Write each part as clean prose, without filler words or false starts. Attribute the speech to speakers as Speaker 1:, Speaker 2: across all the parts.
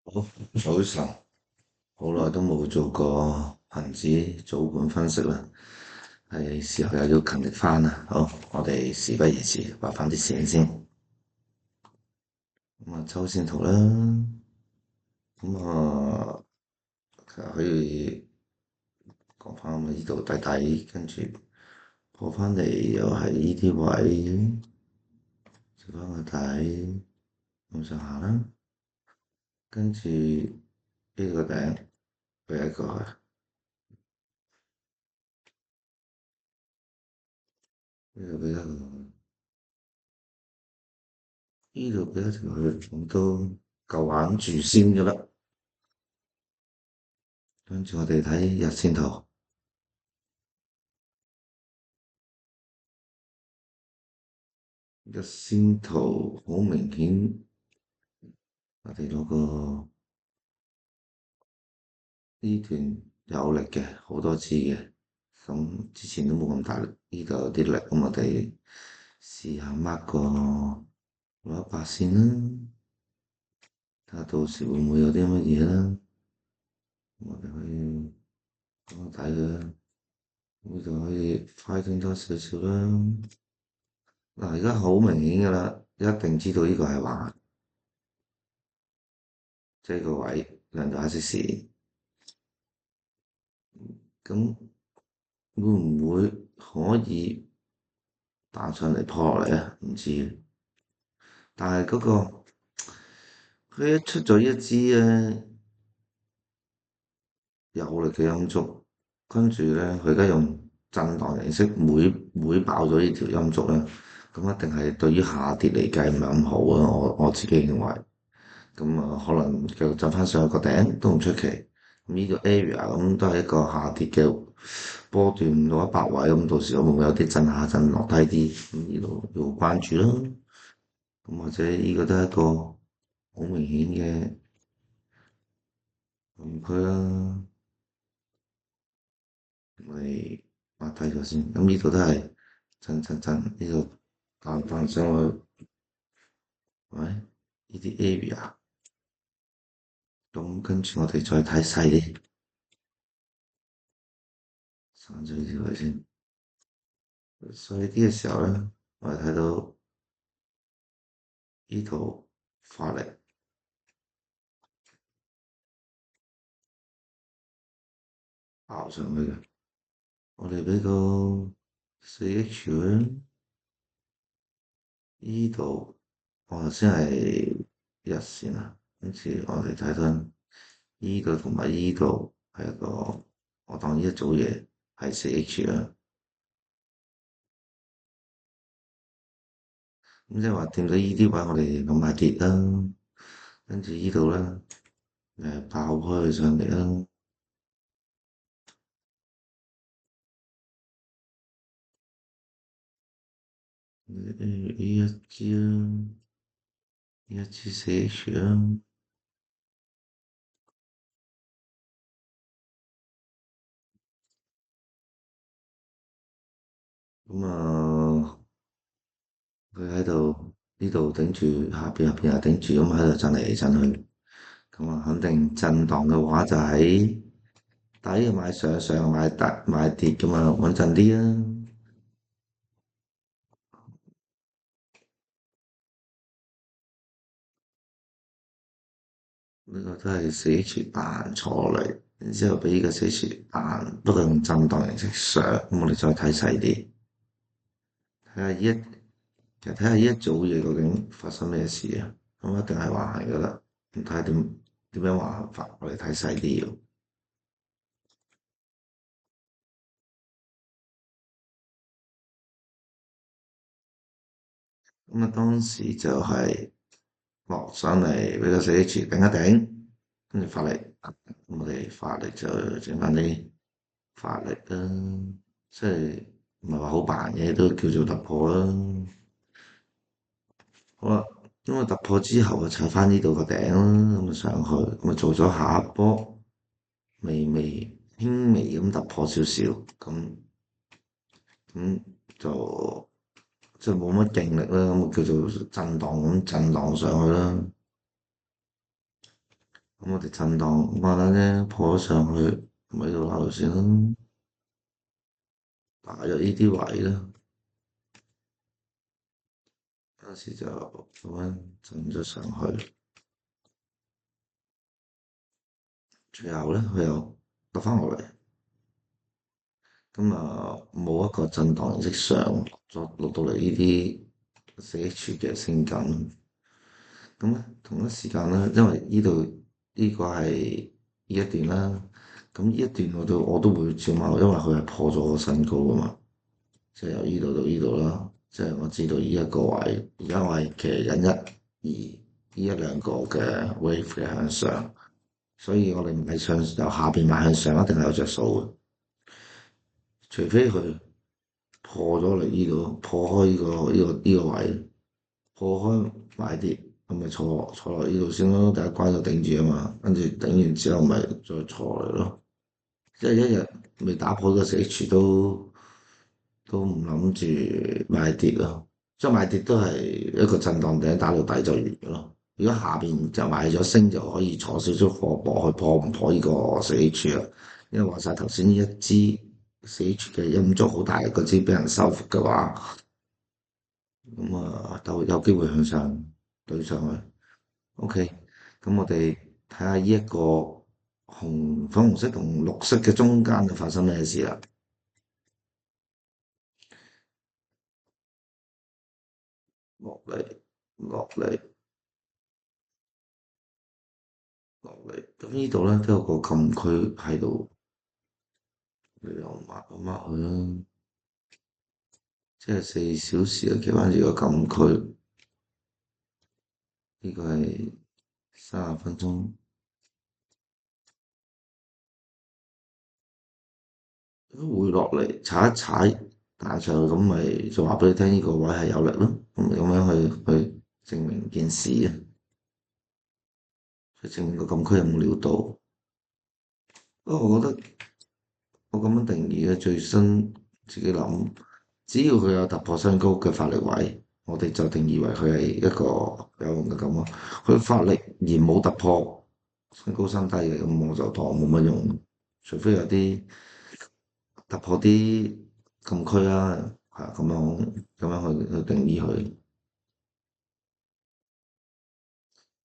Speaker 1: 好，早晨，好耐都冇做過恒指早盤分析啦，係時候又要勤力翻啦。好，我哋事不宜遲，畫翻啲線先。咁啊，周線圖啦，咁啊，其實可以講翻呢度底底，跟住破翻嚟又係呢啲位，做翻個底咁上下啦，跟住呢個頂俾一個呢度俾一個。呢度俾一條佢，咁都夠玩住先嘅啦。跟住我哋睇日線圖，日線圖好明顯，我哋嗰個呢段有力嘅，好多次嘅。咁之前都冇咁大力，呢度有啲力，咁我哋試下 mark 個100線啦，睇下到時會唔會有啲乜嘢啦。我哋可以咁樣睇嘅，呢度可以快轉多少少啦。嗱，而家好明顯㗎啦，一定知道呢個係橫，即係個位兩條黑色線。咁會唔會可以彈上嚟破落嚟啊？唔知，但係嗰個佢一出咗一支咧有力嘅陰燭，跟住咧佢而家用震盪形式每爆咗呢條陰燭咧，咁一定係對於下跌嚟計唔係咁好啊！我自己認為。咁啊，可能繼續走翻上去個頂都唔出奇。咁呢個 area 咁都係一個下跌嘅波段到100位，咁到時會唔會有啲震下震落低啲？咁呢度要關注啦。咁或者呢個都係一個好明顯嘅誤區啦。我哋畫低咗先。咁呢度都係震，呢度彈上去，係咪？呢啲 area，咁跟住我哋再睇細啲，刪咗呢條佢先。細啲嘅時候咧，我哋睇到呢度發力爆上去嘅，我哋俾個4H 咧，呢度我頭先係日線啊，跟住我哋睇翻呢度同埋呢度係一個，我當呢一組嘢係4H 啦，咁即係話掂到呢啲位，我哋咁埋跌啦，跟住呢度咧爆開佢上嚟啦。呢一支啦，呢一支4H 啦，咁啊〜佢喺度呢度頂住，下邊又頂住，咁喺度震嚟震去，咁啊肯定震盪嘅話就喺底買上，上買跌噶嘛，穩陣啲啊！呢個都係4H彈錯嚟，然之後俾呢個4H彈，不過用震盪形式上，咁我哋再睇細啲，其實睇下呢一組嘢究竟發生咩事啊？咁一定係橫行噶啦，咁睇下點樣橫行法，我哋睇細啲要。咁啊，當時就係落上嚟俾個死 H 頂一頂，跟住發力，咁我哋發力就整翻啲發力啦，即係唔係話好扮嘅，都叫做突破啦。好啦，咁啊突破之後啊，踩翻呢度個頂啦，咁啊上去，咁啊做咗下一波，輕微咁突破少少，咁就即係冇乜勁力啦，咁叫做震盪咁震盪上去啦。咁我哋震盪慢慢咧破咗上去，咪度鬧先啦，大約呢啲位啦，嗰時就咁樣震咗上去，最後咧佢又落翻落嚟，咁啊冇一個震盪形式上落到嚟呢啲四 H 嘅升緊。咁咧同一時間咧，因為呢度呢個係呢一段啦，咁呢一段我都會照買，因為佢係破咗個新高噶嘛，即係由呢度到呢度啦，即係我知道呢一個位，而家我係騎緊一、二呢一兩個嘅 wave 嘅向上，所以我哋唔係由下邊買向上，一定係有着數嘅，除非佢破咗嚟呢度，破開呢個位。破開買跌，咁咪坐落呢度先咯，第一關就頂住啊嘛，跟住頂完之後咪再坐嚟咯。即係一日未打破個死 H 都唔諗住買跌咯，即係買跌都係一個震盪頂打到底就完咗咯。如果下邊就買咗升就可以坐少少貨博去破唔破呢個死 H 啊？因為話晒頭先呢一支死 H 嘅陰燭好大，嗰支俾人收復嘅話。咁啊，就有機會向上對上去。OK，咁我哋睇下呢一個粉紅色同綠色嘅中間就發生咩事啦？落嚟，落嚟，落嚟。咁呢度咧都有個禁區喺度，你又抹一抹佢啦。即係4小時嘅企翻住個禁區，呢個係30分鐘。會落嚟踩一踩，彈上去咁咪就話俾你聽，呢個位係有力咯。咁樣去證明件事啊，去證明個禁區有冇料到。不過我覺得我咁樣定義嘅最新自己諗，只要佢有突破新高嘅發力位，我哋就定義為佢係一個有用嘅咁咯。佢發力而冇突破新高新低嘅，咁我就當冇乜用。除非有啲突破啲禁區啦，係咁樣去定義佢，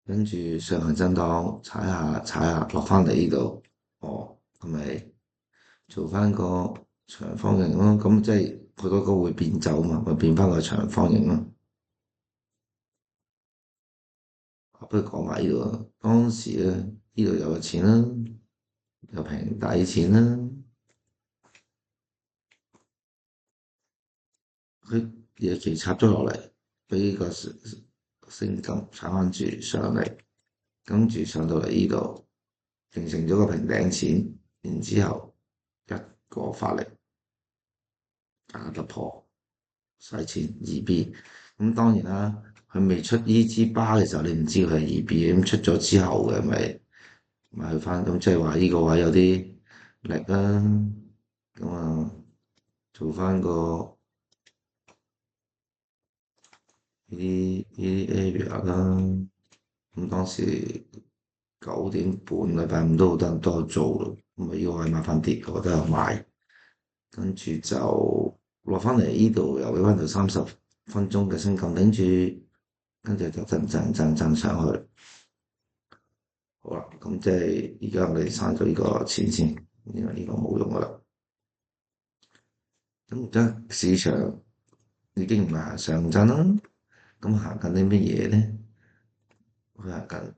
Speaker 1: 跟住上行震盪踩下踩下落翻嚟呢度，哦，係咪做翻個長方形咯？咁即係佢嗰個會變走嘛，咪變翻個長方形咯。不如講埋呢度啊，當時咧呢度有錢啦，有平底錢啦，佢夜期插咗落嚟，俾個升金踩翻住上嚟。跟住上到嚟呢度，形成咗個平頂線，然之後一個發力打突破，使錢二 B。咁當然啦，佢未出呢支巴嘅時候，你唔知佢係二 B。咁出咗之後嘅咪去翻，咁即係話呢個位有啲力啦。咁啊，做翻個呢啲 area 啦。咁當時9點半禮拜五都好多人都有做咯，咁啊呢個位買翻跌，我都有買，跟住就落翻嚟呢度又俾翻條30分鐘嘅升降頂住，跟住就震上去。好啦，咁即係而家我哋刪咗呢個錢先，因為呢個冇用噶啦。咁而家市場已經唔係行上陣啦，咁行緊啲乜嘢咧？佢行緊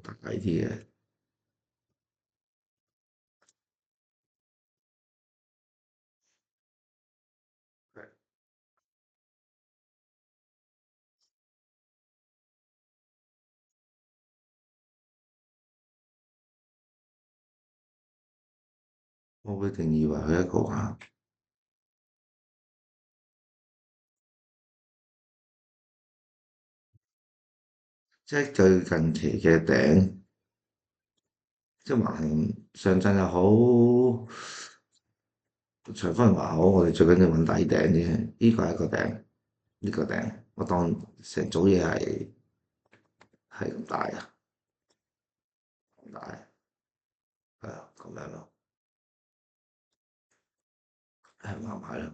Speaker 1: 大啲嘅，我會定義為佢一個即係最近期嘅頂。即係橫行上陣又好，長方形還好，我哋最緊要揾底頂啫。呢個係一個頂，呢個頂，我當成組嘢係係咁大啊，咁大，係啊，咁樣咯，係啱係啦。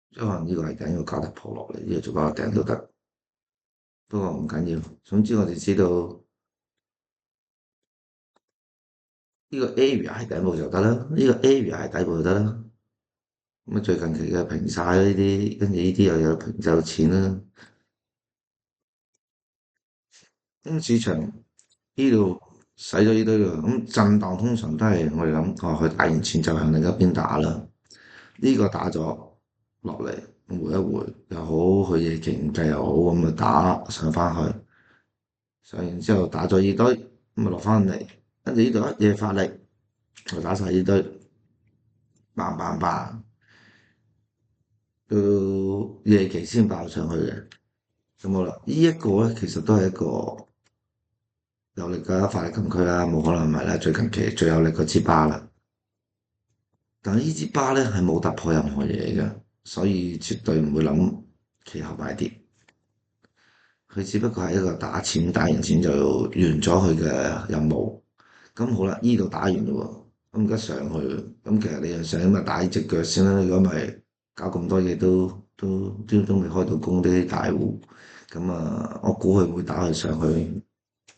Speaker 1: 即係可能呢個係緊要價值破落嚟，呢個做包頂都得，不過唔緊要。總之我哋知道呢個 area 係底部就得啦，呢個 area 係底部就得啦。咁啊最近期嘅平晒呢啲，跟住呢啲又有平就有錢啦。咁市場呢度使咗呢堆㗎，咁震盪通常都係我哋諗，哦，佢打完錢就向另一邊打啦。呢個打咗落嚟，回一回又好，佢夜期唔計又好，咁啊打上翻去，上完之後打咗呢堆，咁啊落翻嚟，跟住呢度一夜發力，就打晒呢堆，嘭嘭嘭，到夜期先爆上去嘅。咁好啦，呢一個咧其實都係一個有力嘅發力禁區啦，冇可能唔係啦，最近期最有力嗰支巴啦。但係呢支巴咧係冇突破任何嘢嘅，所以絕對唔會諗其後買跌。佢只不過係一個打錢，打完錢就完咗佢嘅任務。咁好啦，呢度打完嘞喎，咁而家上去，咁其實你又想咁啊打呢隻腳先啦。如果咪搞咁多嘢都未開到工啲大戶，咁啊，我估佢會打佢上去。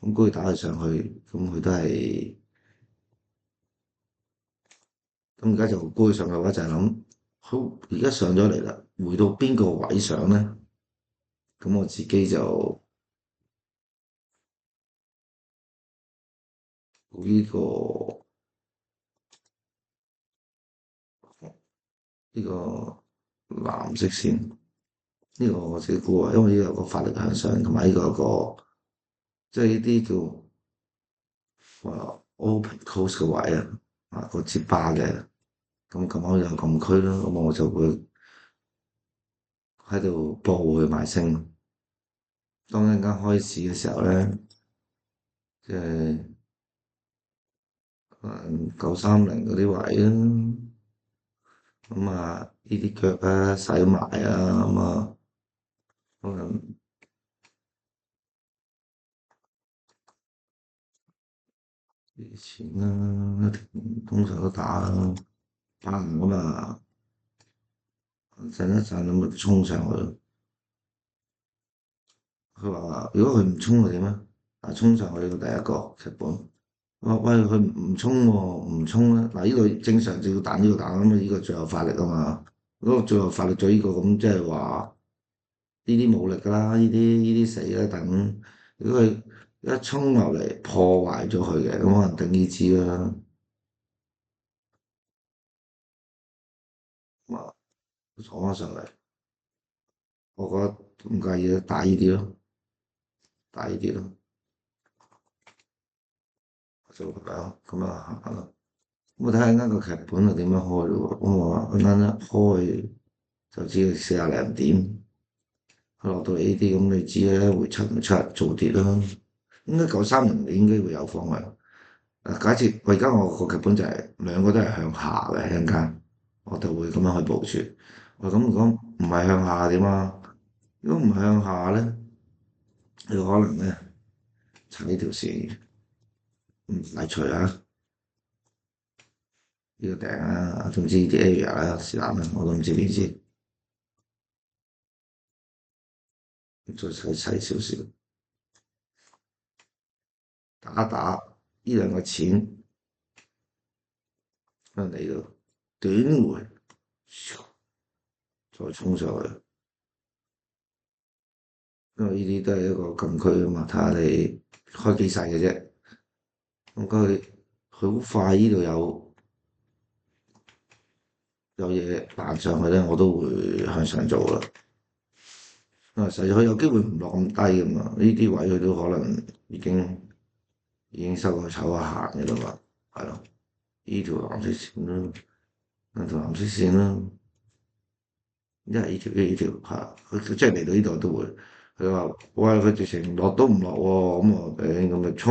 Speaker 1: 咁估佢打佢上去，咁佢都係咁而家就估佢上嘅話就係諗，好而家上咗嚟啦，回到邊個位上咧？咁我自己就估呢個呢個藍色線。呢個我自己估啊，因為呢個有個發力向上，同埋呢個有個即係呢啲叫open close 嘅位啊，個接巴嘅，咁咁啱有禁區咯，咁我就會喺度幫佢買升。當一陣間開市嘅時候咧，即係930嗰啲位啊，咁啊呢啲腳啊洗埋啊，咁啊可能啲錢啦，通常都打啦，打唔咁啊。陣一陣咁咪衝上去。佢話：如果佢唔衝就點啊？啊，衝上去個第一個劇本。我話：喂，佢唔衝喎，唔衝啦。嗱，呢個正常就要彈呢個彈咁啊，呢個最後發力啊嘛。如果最後發力咗呢個咁，即係話呢啲冇力㗎啦，呢啲死啦等。如果佢一衝落嚟破壞咗佢嘅，咁可能頂呢支啦。咁啊，坐翻上嚟，我覺得唔介意啊，大呢啲咯，大呢啲咯，就咁樣咁啊行啦。咁我睇下啱個劇本係點樣開咯喎，我話啱啱一開就知佢40零點，佢落到 A 啲咁你知啦，回七唔七做跌啦，應該930你應該會有方向。嗱，假設我而家個劇本就係兩個都係向下嘅一陣間，我就會咁樣去部署。我咁如果唔係向下點啊？如果唔係向下咧，有可能咧踩呢條線唔排除啊，呢個頂啊，總之呢啲 area 啦，是但啦，我都唔知邊先。再細少少，打一打呢兩個錢，跟住嚟到短回，再衝上去，因為呢啲都係一個禁區啊嘛，睇下你開幾細嘅啫。咁佢好快，呢度有嘢彈上去咧，我都會向上做啦。因為實在佢有機會唔落咁低噶嘛，呢啲位佢都可能已經收過炒下限嘅啦嘛，係咯。呢條藍色線啦，呢條藍色線啦。一係呢條嚇，佢即係嚟到呢度都會，佢話：喂，佢直情落都唔落喎，咁啊，咁咪衝，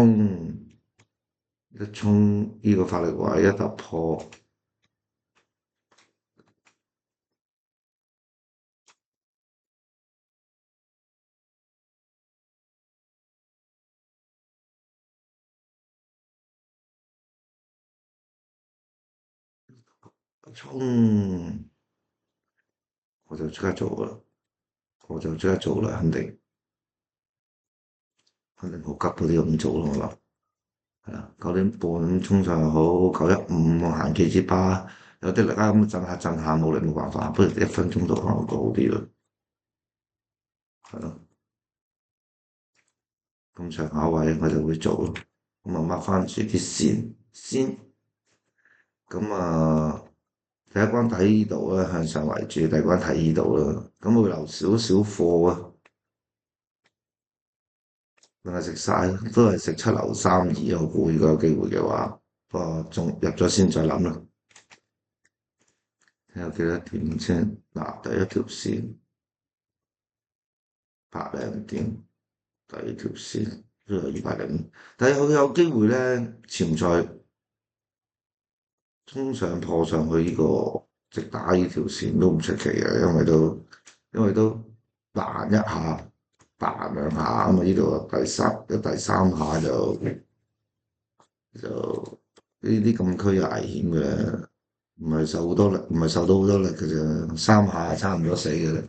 Speaker 1: 一衝呢個發力位一突破，衝我就即刻做啦，我就即刻做啦，肯定好急嗰啲咁做咯，我諗係啊，9點半咁衝上又好，9:15行幾支巴，有啲力啊咁震下冇力冇辦法，不如1分鐘都可能會好啲咯，係咯，咁上下位我就會做咯，咁啊 mark 翻住啲線先，咁啊第一關睇呢度啦，向上圍住，第二關睇呢度啦，咁會留少少貨啊，定係食晒，都係食7留3二，我估如果有機會嘅話，不過仲入咗先再諗啦。睇有幾多點先？嗱，第一條線100零點，第二條線都有200零，但係佢有機會咧潛在衝上破上去呢個直打呢條線都唔出奇嘅，因為都彈一下，彈兩下咁啊！呢度第三下就呢啲禁區有危險嘅，唔係受好多力，唔係受到好多力嘅啫，3下差唔多死嘅啦。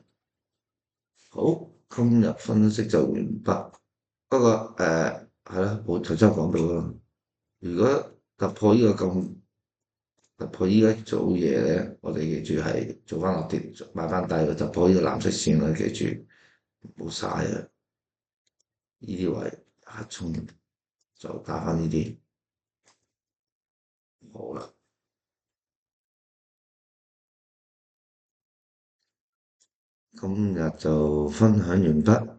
Speaker 1: 好，今日分析就完畢。不過係啦，我頭先講到啦，如果突破依一組嘢咧，我哋記住係做翻落跌，買翻低，突破呢個藍色線啦，記住唔好嘥啊！呢啲位一衝就打翻呢啲，好啦，今日就分享完畢。